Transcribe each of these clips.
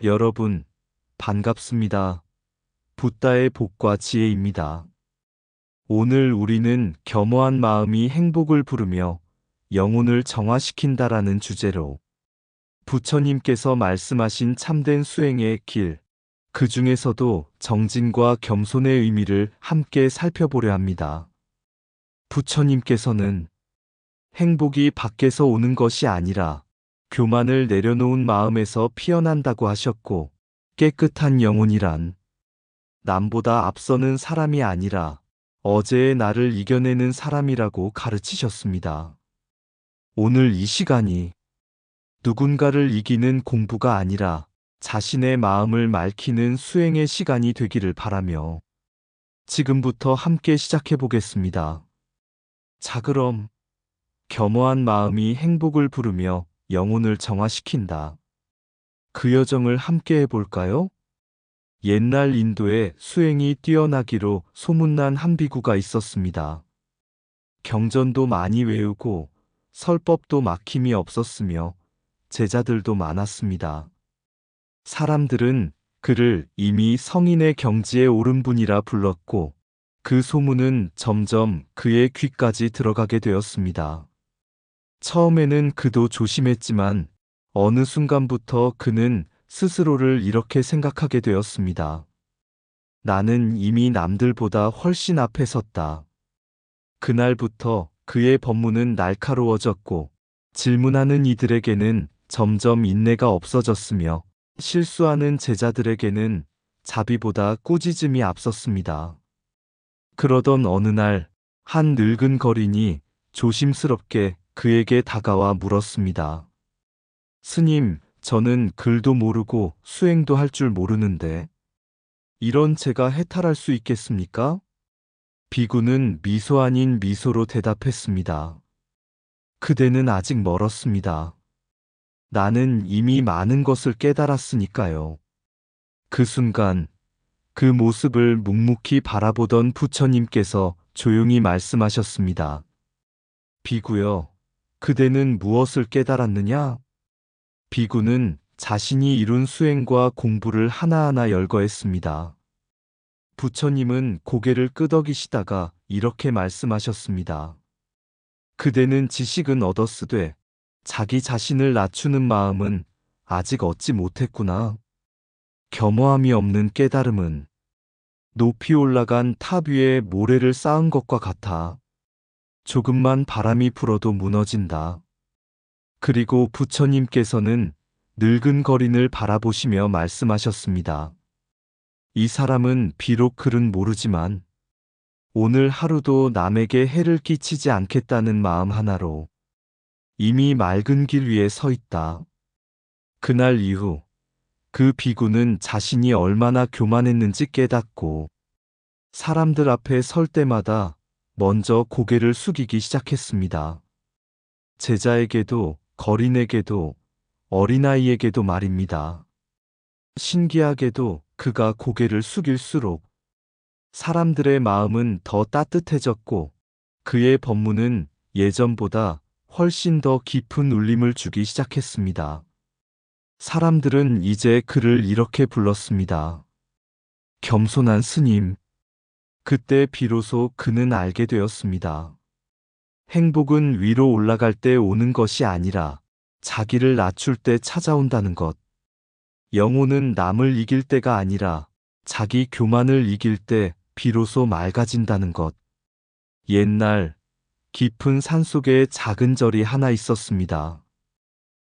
여러분, 반갑습니다. 붓다의 복과 지혜입니다. 오늘 우리는 겸허한 마음이 행복을 부르며 영혼을 정화시킨다라는 주제로 부처님께서 말씀하신 참된 수행의 길, 그 중에서도 정진과 겸손의 의미를 함께 살펴보려 합니다. 부처님께서는 행복이 밖에서 오는 것이 아니라 교만을 내려놓은 마음에서 피어난다고 하셨고, 깨끗한 영혼이란 남보다 앞서는 사람이 아니라 어제의 나를 이겨내는 사람이라고 가르치셨습니다. 오늘 이 시간이 누군가를 이기는 공부가 아니라 자신의 마음을 맑히는 수행의 시간이 되기를 바라며 지금부터 함께 시작해 보겠습니다. 자, 그럼 겸허한 마음이 행복을 부르며 영혼을 정화시킨다. 그 여정을 함께 해볼까요? 옛날 인도에 수행이 뛰어나기로 소문난 한 비구가 있었습니다. 경전도 많이 외우고 설법도 막힘이 없었으며 제자들도 많았습니다. 사람들은 그를 이미 성인의 경지에 오른 분이라 불렀고, 그 소문은 점점 그의 귀까지 들어가게 되었습니다. 처음에는 그도 조심했지만 어느 순간부터 그는 스스로를 이렇게 생각하게 되었습니다. 나는 이미 남들보다 훨씬 앞에 섰다. 그날부터 그의 법문은 날카로워졌고, 질문하는 이들에게는 점점 인내가 없어졌으며, 실수하는 제자들에게는 자비보다 꾸짖음이 앞섰습니다. 그러던 어느 날, 한 늙은 거린이 조심스럽게 그에게 다가와 물었습니다. 스님, 저는 글도 모르고 수행도 할 줄 모르는데 이런 제가 해탈할 수 있겠습니까? 비구는 미소 아닌 미소로 대답했습니다. 그대는 아직 멀었습니다. 나는 이미 많은 것을 깨달았으니까요. 그 순간 그 모습을 묵묵히 바라보던 부처님께서 조용히 말씀하셨습니다. 비구여, 그대는 무엇을 깨달았느냐? 비구는 자신이 이룬 수행과 공부를 하나하나 열거했습니다. 부처님은 고개를 끄덕이시다가 이렇게 말씀하셨습니다. 그대는 지식은 얻었으되 자기 자신을 낮추는 마음은 아직 얻지 못했구나. 겸허함이 없는 깨달음은 높이 올라간 탑 위에 모래를 쌓은 것과 같아. 조금만 바람이 불어도 무너진다. 그리고 부처님께서는 늙은 거린을 바라보시며 말씀하셨습니다. 이 사람은 비록 글은 모르지만 오늘 하루도 남에게 해를 끼치지 않겠다는 마음 하나로 이미 맑은 길 위에 서 있다. 그날 이후 그 비구는 자신이 얼마나 교만했는지 깨닫고 사람들 앞에 설 때마다 먼저 고개를 숙이기 시작했습니다. 제자에게도 거린에게도 어린아이에게도 말입니다. 신기하게도 그가 고개를 숙일수록 사람들의 마음은 더 따뜻해졌고, 그의 법문은 예전보다 훨씬 더 깊은 울림을 주기 시작했습니다. 사람들은 이제 그를 이렇게 불렀습니다. 겸손한 스님. 그때 비로소 그는 알게 되었습니다. 행복은 위로 올라갈 때 오는 것이 아니라 자기를 낮출 때 찾아온다는 것. 영혼은 남을 이길 때가 아니라 자기 교만을 이길 때 비로소 맑아진다는 것. 옛날 깊은 산속에 작은 절이 하나 있었습니다.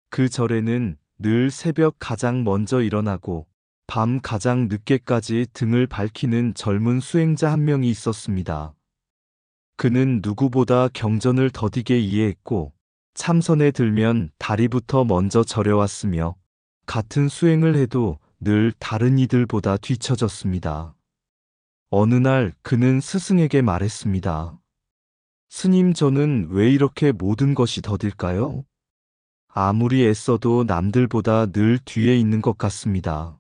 그 절에는 늘 새벽 가장 먼저 일어나고 밤 가장 늦게까지 등을 밝히는 젊은 수행자 한 명이 있었습니다. 그는 누구보다 경전을 더디게 이해했고 참선에 들면 다리부터 먼저 절여왔으며 같은 수행을 해도 늘 다른 이들보다 뒤처졌습니다. 어느 날 그는 스승에게 말했습니다. 스님, 저는 왜 이렇게 모든 것이 더딜까요? 아무리 애써도 남들보다 늘 뒤에 있는 것 같습니다.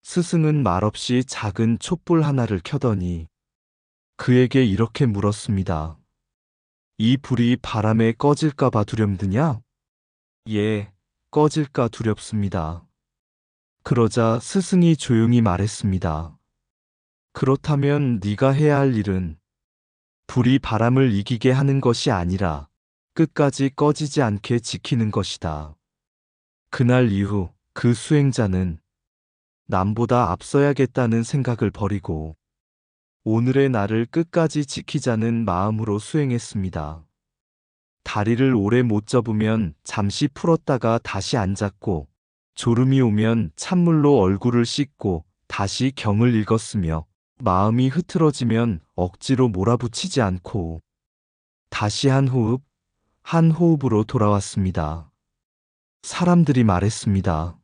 스승은 말없이 작은 촛불 하나를 켜더니 그에게 이렇게 물었습니다. 이 불이 바람에 꺼질까봐 두렵드냐? 예, 꺼질까 두렵습니다. 그러자 스승이 조용히 말했습니다. 그렇다면 네가 해야 할 일은 불이 바람을 이기게 하는 것이 아니라 끝까지 꺼지지 않게 지키는 것이다. 그날 이후 그 수행자는 남보다 앞서야겠다는 생각을 버리고 오늘의 나를 끝까지 지키자는 마음으로 수행했습니다. 다리를 오래 못 접으면 잠시 풀었다가 다시 앉았고, 졸음이 오면 찬물로 얼굴을 씻고 다시 경을 읽었으며, 마음이 흐트러지면 억지로 몰아붙이지 않고 다시 한 호흡으로 돌아왔습니다. 사람들이 말했습니다.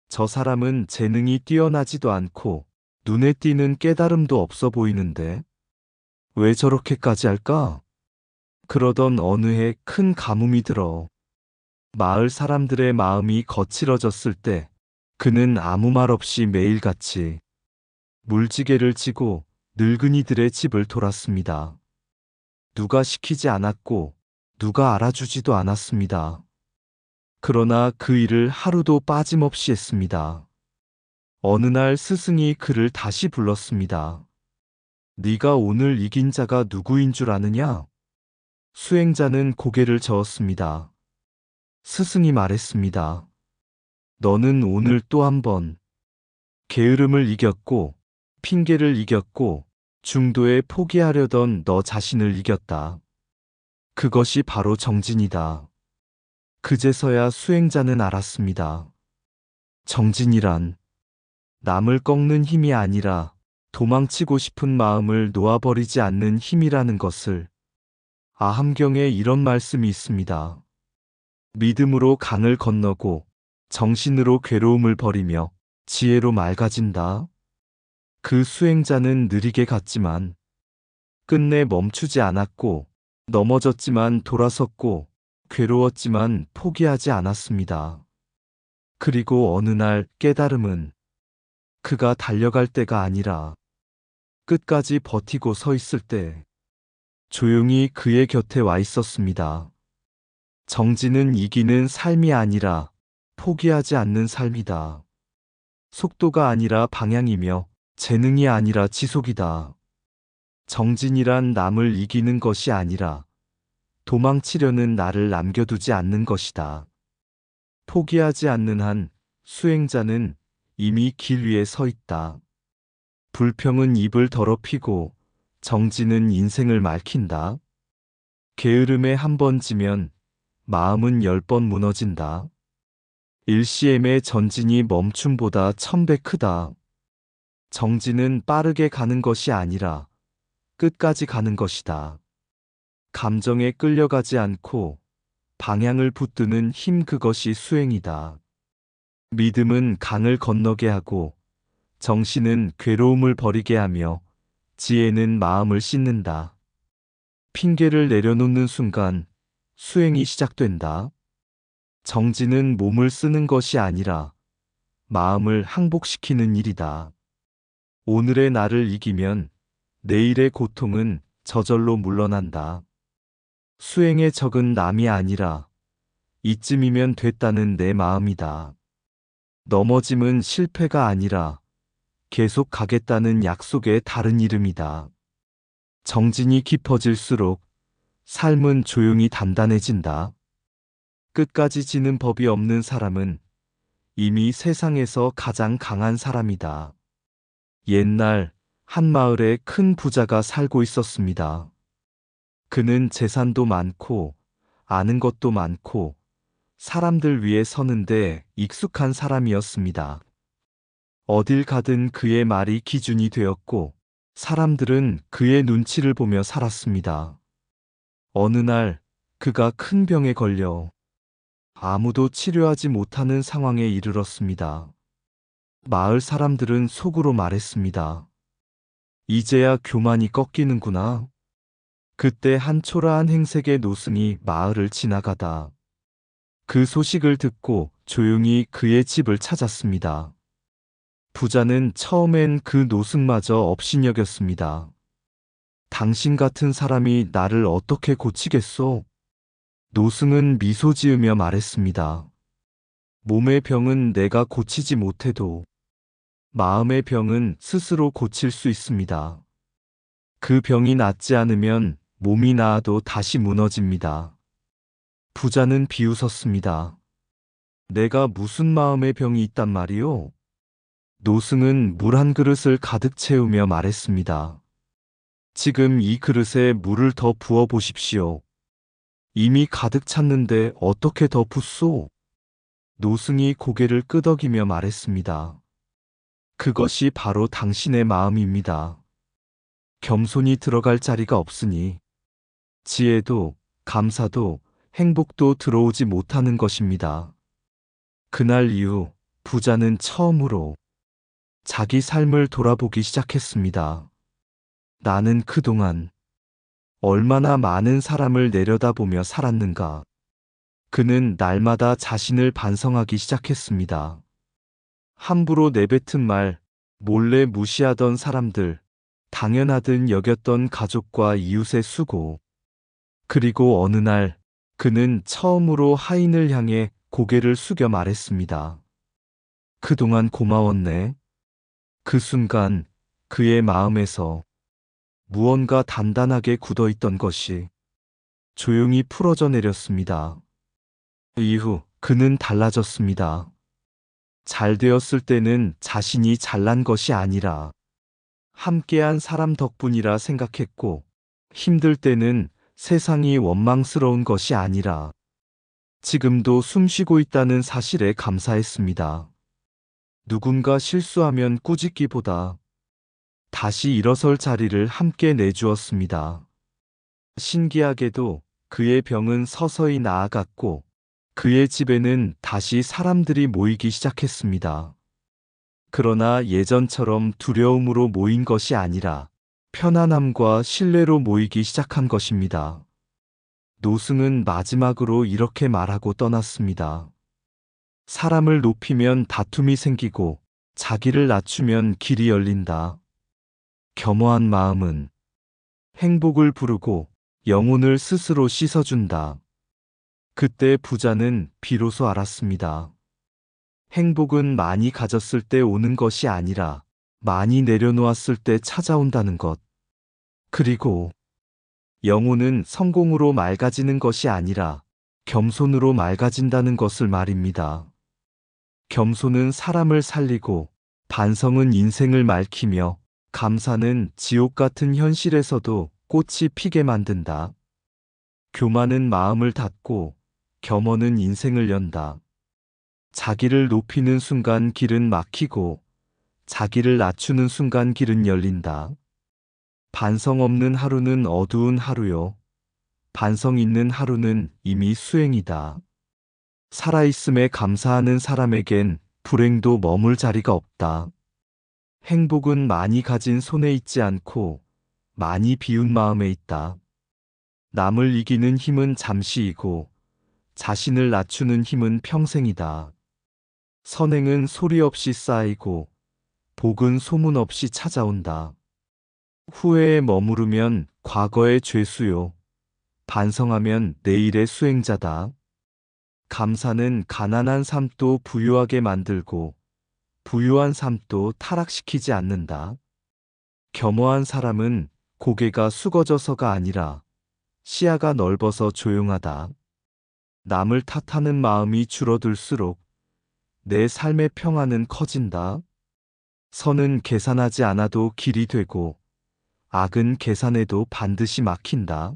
저 사람은 재능이 뛰어나지도 않고 눈에 띄는 깨달음도 없어 보이는데 왜 저렇게까지 할까? 그러던 어느 해 큰 가뭄이 들어 마을 사람들의 마음이 거칠어졌을 때 그는 아무 말 없이 매일같이 물지개를 지고 늙은이들의 집을 돌았습니다. 누가 시키지 않았고 누가 알아주지도 않았습니다. 그러나 그 일을 하루도 빠짐없이 했습니다. 어느 날 스승이 그를 다시 불렀습니다. 네가 오늘 이긴 자가 누구인 줄 아느냐? 수행자는 고개를 저었습니다. 스승이 말했습니다. 너는 오늘 또 한 번 게으름을 이겼고 핑계를 이겼고 중도에 포기하려던 너 자신을 이겼다. 그것이 바로 정진이다. 그제서야 수행자는 알았습니다. 정진이란 남을 꺾는 힘이 아니라 도망치고 싶은 마음을 놓아버리지 않는 힘이라는 것을. 아함경에 이런 말씀이 있습니다. 믿음으로 강을 건너고 정신으로 괴로움을 버리며 지혜로 맑아진다. 그 수행자는 느리게 갔지만 끝내 멈추지 않았고 넘어졌지만 돌아섰고 괴로웠지만 포기하지 않았습니다. 그리고 어느 날 깨달음은 그가 달려갈 때가 아니라 끝까지 버티고 서 있을 때 조용히 그의 곁에 와 있었습니다. 정진은 이기는 삶이 아니라 포기하지 않는 삶이다. 속도가 아니라 방향이며 재능이 아니라 지속이다. 정진이란 남을 이기는 것이 아니라 도망치려는 나를 남겨두지 않는 것이다. 포기하지 않는 한 수행자는 이미 길 위에 서 있다. 불평은 입을 더럽히고 정진은 인생을 맑힌다. 게으름에 한 번 지면 마음은 10번 무너진다. 일시엠의 전진이 멈춤보다 1000배 크다. 정진은 빠르게 가는 것이 아니라 끝까지 가는 것이다. 감정에 끌려가지 않고 방향을 붙드는 힘, 그것이 수행이다. 믿음은 강을 건너게 하고 정신은 괴로움을 버리게 하며 지혜는 마음을 씻는다. 핑계를 내려놓는 순간 수행이 시작된다. 정진은 몸을 쓰는 것이 아니라 마음을 항복시키는 일이다. 오늘의 나를 이기면 내일의 고통은 저절로 물러난다. 수행의 적은 남이 아니라 이쯤이면 됐다는 내 마음이다. 넘어짐은 실패가 아니라 계속 가겠다는 약속의 다른 이름이다. 정진이 깊어질수록 삶은 조용히 단단해진다. 끝까지 지는 법이 없는 사람은 이미 세상에서 가장 강한 사람이다. 옛날 한 마을에 큰 부자가 살고 있었습니다. 그는 재산도 많고 아는 것도 많고 사람들 위에 서는데 익숙한 사람이었습니다. 어딜 가든 그의 말이 기준이 되었고 사람들은 그의 눈치를 보며 살았습니다. 어느 날 그가 큰 병에 걸려 아무도 치료하지 못하는 상황에 이르렀습니다. 마을 사람들은 속으로 말했습니다. 이제야 교만이 꺾이는구나. 그때 한 초라한 행색의 노승이 마을을 지나가다 그 소식을 듣고 조용히 그의 집을 찾았습니다. 부자는 처음엔 그 노승마저 업신여겼습니다. 당신 같은 사람이 나를 어떻게 고치겠소? 노승은 미소 지으며 말했습니다. 몸의 병은 내가 고치지 못해도 마음의 병은 스스로 고칠 수 있습니다. 그 병이 낫지 않으면 몸이 나아도 다시 무너집니다. 부자는 비웃었습니다. 내가 무슨 마음의 병이 있단 말이오? 노승은 물 한 그릇을 가득 채우며 말했습니다. 지금 이 그릇에 물을 더 부어 보십시오. 이미 가득 찼는데 어떻게 더 붓소? 노승이 고개를 끄덕이며 말했습니다. 그것이 바로 당신의 마음입니다. 겸손이 들어갈 자리가 없으니 지혜도 감사도 행복도 들어오지 못하는 것입니다. 그날 이후 부자는 처음으로 자기 삶을 돌아보기 시작했습니다. 나는 그동안 얼마나 많은 사람을 내려다보며 살았는가. 그는 날마다 자신을 반성하기 시작했습니다. 함부로 내뱉은 말, 몰래 무시하던 사람들, 당연하듯 여겼던 가족과 이웃의 수고. 그리고 어느 날 그는 처음으로 하인을 향해 고개를 숙여 말했습니다. 그동안 고마웠네. 그 순간 그의 마음에서 무언가 단단하게 굳어있던 것이 조용히 풀어져 내렸습니다. 이후 그는 달라졌습니다. 잘 되었을 때는 자신이 잘난 것이 아니라 함께한 사람 덕분이라 생각했고, 힘들 때는 세상이 원망스러운 것이 아니라 지금도 숨쉬고 있다는 사실에 감사했습니다. 누군가 실수하면 꾸짖기보다 다시 일어설 자리를 함께 내주었습니다. 신기하게도 그의 병은 서서히 나아갔고 그의 집에는 다시 사람들이 모이기 시작했습니다. 그러나 예전처럼 두려움으로 모인 것이 아니라 편안함과 신뢰로 모이기 시작한 것입니다. 노승은 마지막으로 이렇게 말하고 떠났습니다. 사람을 높이면 다툼이 생기고 자기를 낮추면 길이 열린다. 겸허한 마음은 행복을 부르고 영혼을 스스로 씻어준다. 그때 부자는 비로소 알았습니다. 행복은 많이 가졌을 때 오는 것이 아니라 많이 내려놓았을 때 찾아온다는 것. 그리고 영혼은 성공으로 맑아지는 것이 아니라 겸손으로 맑아진다는 것을 말입니다. 겸손은 사람을 살리고 반성은 인생을 맑히며 감사는 지옥 같은 현실에서도 꽃이 피게 만든다. 교만은 마음을 닫고 겸허는 인생을 연다. 자기를 높이는 순간 길은 막히고 자기를 낮추는 순간 길은 열린다. 반성 없는 하루는 어두운 하루요. 반성 있는 하루는 이미 수행이다. 살아있음에 감사하는 사람에겐 불행도 머물 자리가 없다. 행복은 많이 가진 손에 있지 않고 많이 비운 마음에 있다. 남을 이기는 힘은 잠시이고 자신을 낮추는 힘은 평생이다. 선행은 소리 없이 쌓이고 복은 소문 없이 찾아온다. 후회에 머무르면 과거의 죄수요. 반성하면 내일의 수행자다. 감사는 가난한 삶도 부유하게 만들고 부유한 삶도 타락시키지 않는다. 겸허한 사람은 고개가 숙어져서가 아니라 시야가 넓어서 조용하다. 남을 탓하는 마음이 줄어들수록 내 삶의 평안은 커진다. 선은 계산하지 않아도 길이 되고 악은 계산해도 반드시 막힌다.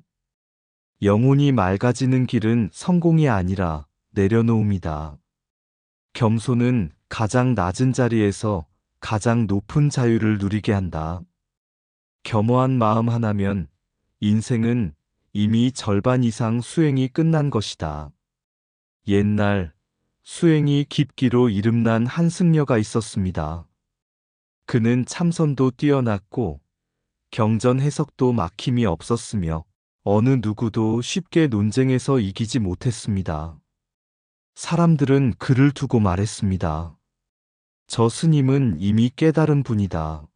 영혼이 맑아지는 길은 성공이 아니라 내려놓음이다. 겸손은 가장 낮은 자리에서 가장 높은 자유를 누리게 한다. 겸허한 마음 하나면 인생은 이미 절반 이상 수행이 끝난 것이다. 옛날 수행이 깊기로 이름난 한 승려가 있었습니다. 그는 참선도 뛰어났고 경전 해석도 막힘이 없었으며 어느 누구도 쉽게 논쟁에서 이기지 못했습니다. 사람들은 그를 두고 말했습니다. 저 스님은 이미 깨달은 분이다.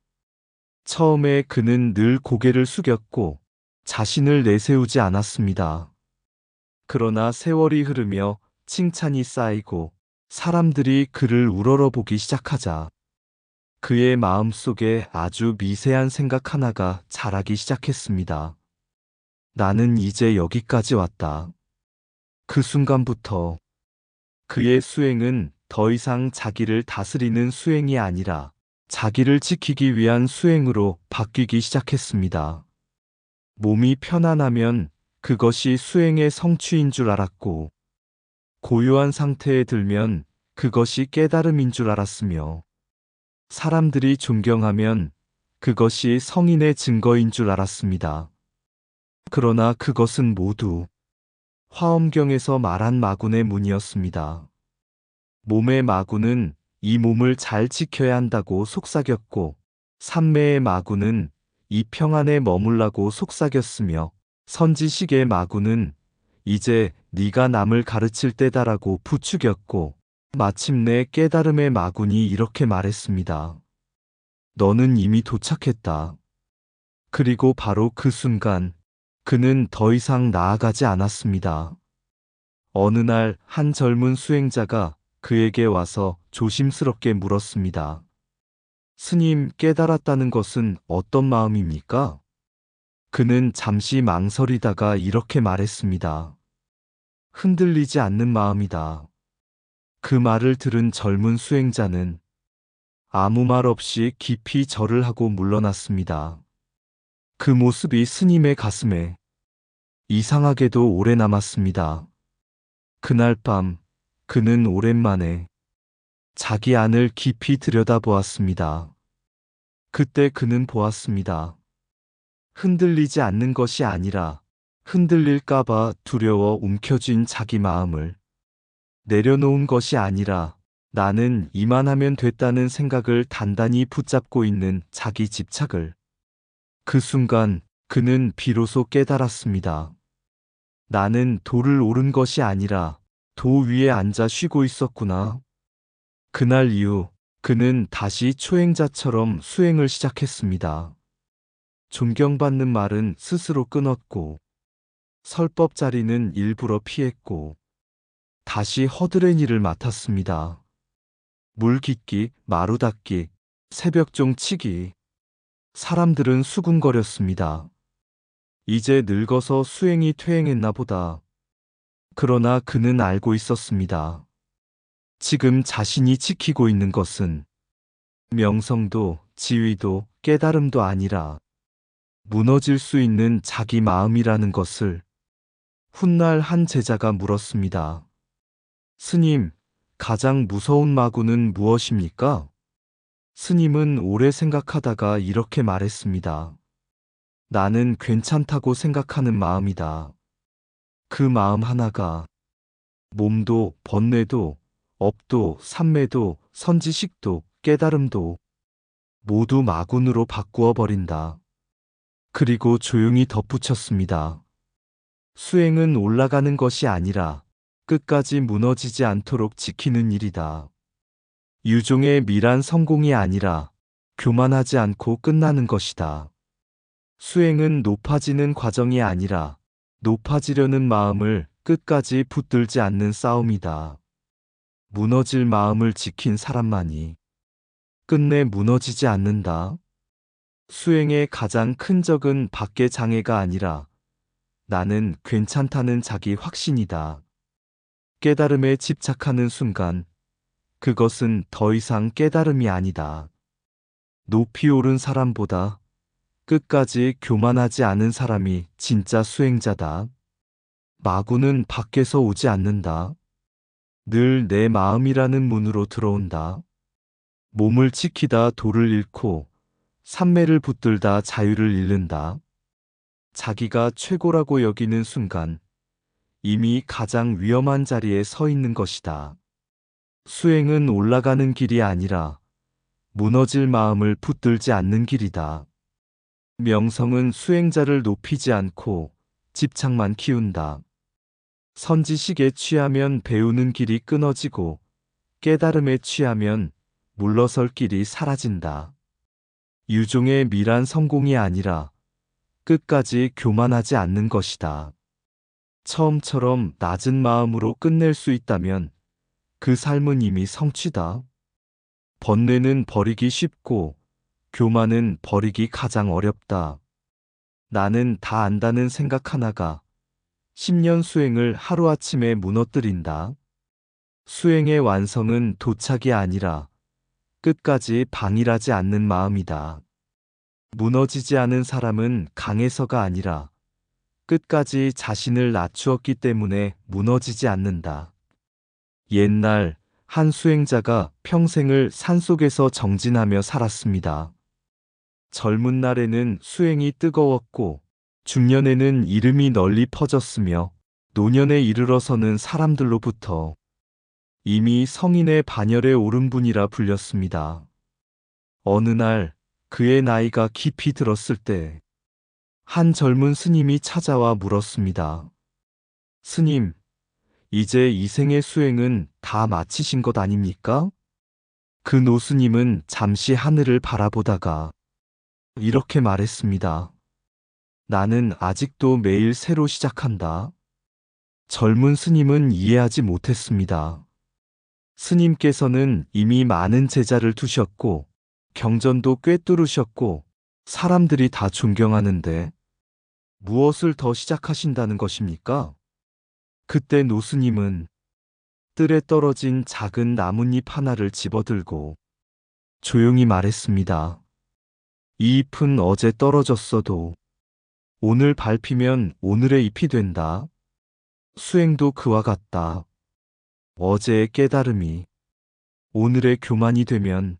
처음에 그는 늘 고개를 숙였고 자신을 내세우지 않았습니다. 그러나 세월이 흐르며 칭찬이 쌓이고 사람들이 그를 우러러보기 시작하자 그의 마음속에 아주 미세한 생각 하나가 자라기 시작했습니다. 나는 이제 여기까지 왔다. 그 순간부터 그의 수행은 더 이상 자기를 다스리는 수행이 아니라 자기를 지키기 위한 수행으로 바뀌기 시작했습니다. 몸이 편안하면 그것이 수행의 성취인 줄 알았고, 고요한 상태에 들면 그것이 깨달음인 줄 알았으며, 사람들이 존경하면 그것이 성인의 증거인 줄 알았습니다. 그러나 그것은 모두 화엄경에서 말한 마군의 문이었습니다. 몸의 마군은 이 몸을 잘 지켜야 한다고 속삭였고, 삼매의 마군은 이 평안에 머물라고 속삭였으며, 선지식의 마군은 이제 네가 남을 가르칠 때다라고 부추겼고, 마침내 깨달음의 마군이 이렇게 말했습니다. 너는 이미 도착했다. 그리고 바로 그 순간 그는 더 이상 나아가지 않았습니다. 어느 날 한 젊은 수행자가 그에게 와서 조심스럽게 물었습니다. 스님, 깨달았다는 것은 어떤 마음입니까? 그는 잠시 망설이다가 이렇게 말했습니다. 흔들리지 않는 마음이다. 그 말을 들은 젊은 수행자는 아무 말 없이 깊이 절을 하고 물러났습니다. 그 모습이 스님의 가슴에 이상하게도 오래 남았습니다. 그날 밤 그는 오랜만에 자기 안을 깊이 들여다보았습니다. 그때 그는 보았습니다. 흔들리지 않는 것이 아니라 흔들릴까봐 두려워 움켜쥔 자기 마음을, 내려놓은 것이 아니라 나는 이만하면 됐다는 생각을 단단히 붙잡고 있는 자기 집착을. 그 순간 그는 비로소 깨달았습니다. 나는 돌을 오른 것이 아니라 도 위에 앉아 쉬고 있었구나. 그날 이후 그는 다시 초행자처럼 수행을 시작했습니다. 존경받는 말은 스스로 끊었고, 설법자리는 일부러 피했고, 다시 허드렛 일을 맡았습니다. 물 깃기, 마루 닦기, 새벽종 치기. 사람들은 수군거렸습니다. 이제 늙어서 수행이 퇴행했나 보다. 그러나 그는 알고 있었습니다. 지금 자신이 지키고 있는 것은 명성도 지위도 깨달음도 아니라 무너질 수 있는 자기 마음이라는 것을. 훗날 한 제자가 물었습니다. 스님, 가장 무서운 마구는 무엇입니까? 스님은 오래 생각하다가 이렇게 말했습니다. 나는 괜찮다고 생각하는 마음이다. 그 마음 하나가 몸도 번뇌도 업도 삼매도 선지식도 깨달음도 모두 마군으로 바꾸어 버린다. 그리고 조용히 덧붙였습니다. 수행은 올라가는 것이 아니라 끝까지 무너지지 않도록 지키는 일이다. 유종의 미란 성공이 아니라 교만하지 않고 끝나는 것이다. 수행은 높아지는 과정이 아니라 높아지려는 마음을 끝까지 붙들지 않는 싸움이다. 무너질 마음을 지킨 사람만이 끝내 무너지지 않는다. 수행의 가장 큰 적은 밖의 장애가 아니라 나는 괜찮다는 자기 확신이다. 깨달음에 집착하는 순간 그것은 더 이상 깨달음이 아니다. 높이 오른 사람보다 끝까지 교만하지 않은 사람이 진짜 수행자다. 마구는 밖에서 오지 않는다. 늘 내 마음이라는 문으로 들어온다. 몸을 지키다 도를 잃고 삼매를 붙들다 자유를 잃는다. 자기가 최고라고 여기는 순간 이미 가장 위험한 자리에 서 있는 것이다. 수행은 올라가는 길이 아니라 무너질 마음을 붙들지 않는 길이다. 명성은 수행자를 높이지 않고 집착만 키운다. 선지식에 취하면 배우는 길이 끊어지고 깨달음에 취하면 물러설 길이 사라진다. 유종의 미란 성공이 아니라 끝까지 교만하지 않는 것이다. 처음처럼 낮은 마음으로 끝낼 수 있다면 그 삶은 이미 성취다. 번뇌는 버리기 쉽고 교만은 버리기 가장 어렵다. 나는 다 안다는 생각 하나가 10년 수행을 하루아침에 무너뜨린다. 수행의 완성은 도착이 아니라 끝까지 방일하지 않는 마음이다. 무너지지 않은 사람은 강해서가 아니라 끝까지 자신을 낮추었기 때문에 무너지지 않는다. 옛날 한 수행자가 평생을 산속에서 정진하며 살았습니다. 젊은 날에는 수행이 뜨거웠고 중년에는 이름이 널리 퍼졌으며 노년에 이르러서는 사람들로부터 이미 성인의 반열에 오른 분이라 불렸습니다. 어느 날 그의 나이가 깊이 들었을 때 한 젊은 스님이 찾아와 물었습니다. 스님, 이제 이 생의 수행은 다 마치신 것 아닙니까? 그 노스님은 잠시 하늘을 바라보다가 이렇게 말했습니다. 나는 아직도 매일 새로 시작한다. 젊은 스님은 이해하지 못했습니다. 스님께서는 이미 많은 제자를 두셨고 경전도 꿰뚫으셨고 사람들이 다 존경하는데 무엇을 더 시작하신다는 것입니까? 그때 노스님은 뜰에 떨어진 작은 나뭇잎 하나를 집어들고 조용히 말했습니다. 이 잎은 어제 떨어졌어도 오늘 밟히면 오늘의 잎이 된다. 수행도 그와 같다. 어제의 깨달음이 오늘의 교만이 되면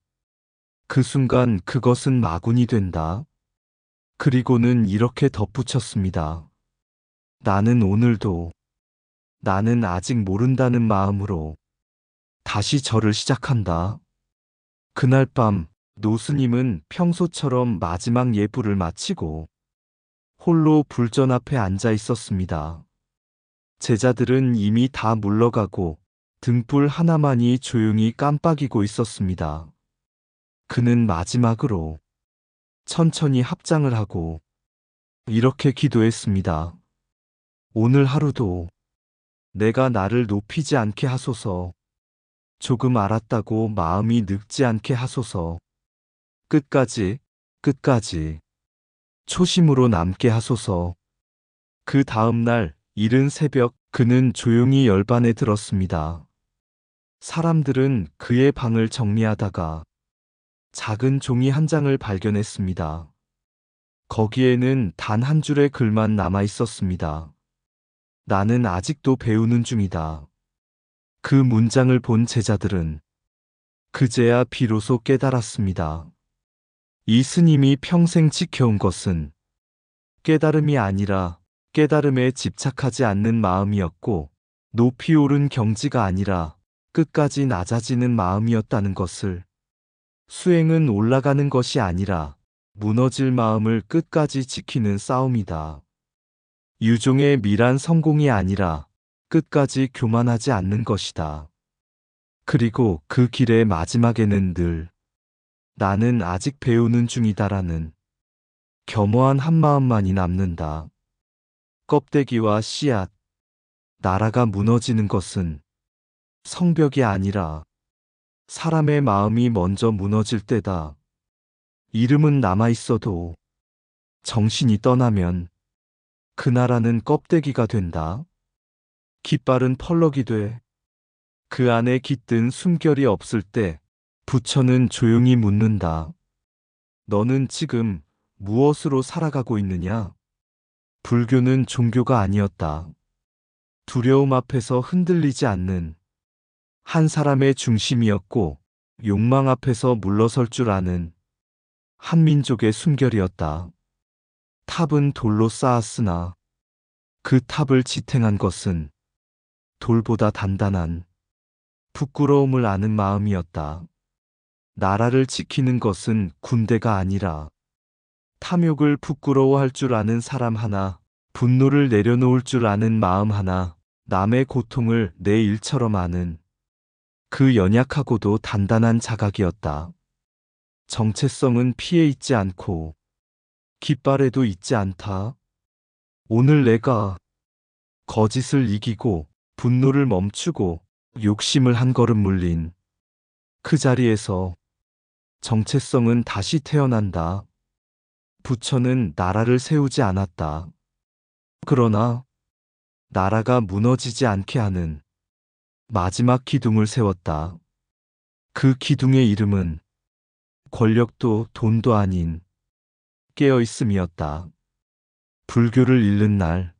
그 순간 그것은 마군이 된다. 그리고는 이렇게 덧붙였습니다. 나는 오늘도 나는 아직 모른다는 마음으로 다시 절을 시작한다. 그날 밤 노스님은 평소처럼 마지막 예불을 마치고 홀로 불전 앞에 앉아 있었습니다. 제자들은 이미 다 물러가고 등불 하나만이 조용히 깜빡이고 있었습니다. 그는 마지막으로 천천히 합장을 하고 이렇게 기도했습니다. 오늘 하루도 내가 나를 높이지 않게 하소서. 조금 알았다고 마음이 늙지 않게 하소서. 끝까지, 끝까지 초심으로 남게 하소서. 그 다음 날 이른 새벽 그는 조용히 열반에 들었습니다. 사람들은 그의 방을 정리하다가 작은 종이 한 장을 발견했습니다. 거기에는 단 한 줄의 글만 남아 있었습니다. 나는 아직도 배우는 중이다. 그 문장을 본 제자들은 그제야 비로소 깨달았습니다. 이 스님이 평생 지켜온 것은 깨달음이 아니라 깨달음에 집착하지 않는 마음이었고 높이 오른 경지가 아니라 끝까지 낮아지는 마음이었다는 것을 수행은 올라가는 것이 아니라 무너질 마음을 끝까지 지키는 싸움이다. 유종의 미란 성공이 아니라 끝까지 교만하지 않는 것이다. 그리고 그 길의 마지막에는 늘 나는 아직 배우는 중이다라는 겸허한 한마음만이 남는다. 껍데기와 씨앗, 나라가 무너지는 것은 성벽이 아니라 사람의 마음이 먼저 무너질 때다. 이름은 남아있어도 정신이 떠나면 그 나라는 껍데기가 된다. 깃발은 펄럭이 돼. 그 안에 깃든 숨결이 없을 때 부처는 조용히 묻는다. 너는 지금 무엇으로 살아가고 있느냐? 불교는 종교가 아니었다. 두려움 앞에서 흔들리지 않는 한 사람의 중심이었고 욕망 앞에서 물러설 줄 아는 한 민족의 숨결이었다. 탑은 돌로 쌓았으나 그 탑을 지탱한 것은 돌보다 단단한 부끄러움을 아는 마음이었다. 나라를 지키는 것은 군대가 아니라 탐욕을 부끄러워할 줄 아는 사람 하나, 분노를 내려놓을 줄 아는 마음 하나, 남의 고통을 내 일처럼 아는 그 연약하고도 단단한 자각이었다. 정체성은 피해 있지 않고 깃발에도 있지 않다. 오늘 내가 거짓을 이기고 분노를 멈추고 욕심을 한 걸음 물린 그 자리에서 정체성은 다시 태어난다. 부처는 나라를 세우지 않았다. 그러나 나라가 무너지지 않게 하는 마지막 기둥을 세웠다. 그 기둥의 이름은 권력도 돈도 아닌 깨어있음이었다. 불교를 잃는 날,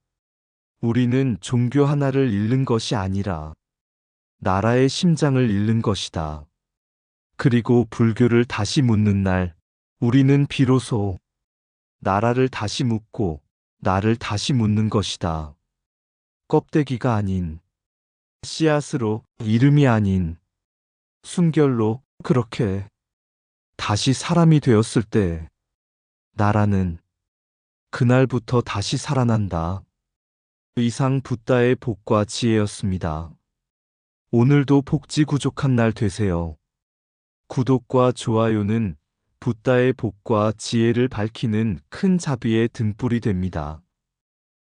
우리는 종교 하나를 잃는 것이 아니라 나라의 심장을 잃는 것이다. 그리고 불교를 다시 묻는 날, 우리는 비로소 나라를 다시 묻고 나를 다시 묻는 것이다. 껍데기가 아닌 씨앗으로, 이름이 아닌 순결로. 그렇게 다시 사람이 되었을 때 나라는 그날부터 다시 살아난다. 이상 붓다의 복과 지혜였습니다. 오늘도 복지 구족한 날 되세요. 구독과 좋아요는 붓다의 복과 지혜를 밝히는 큰 자비의 등불이 됩니다.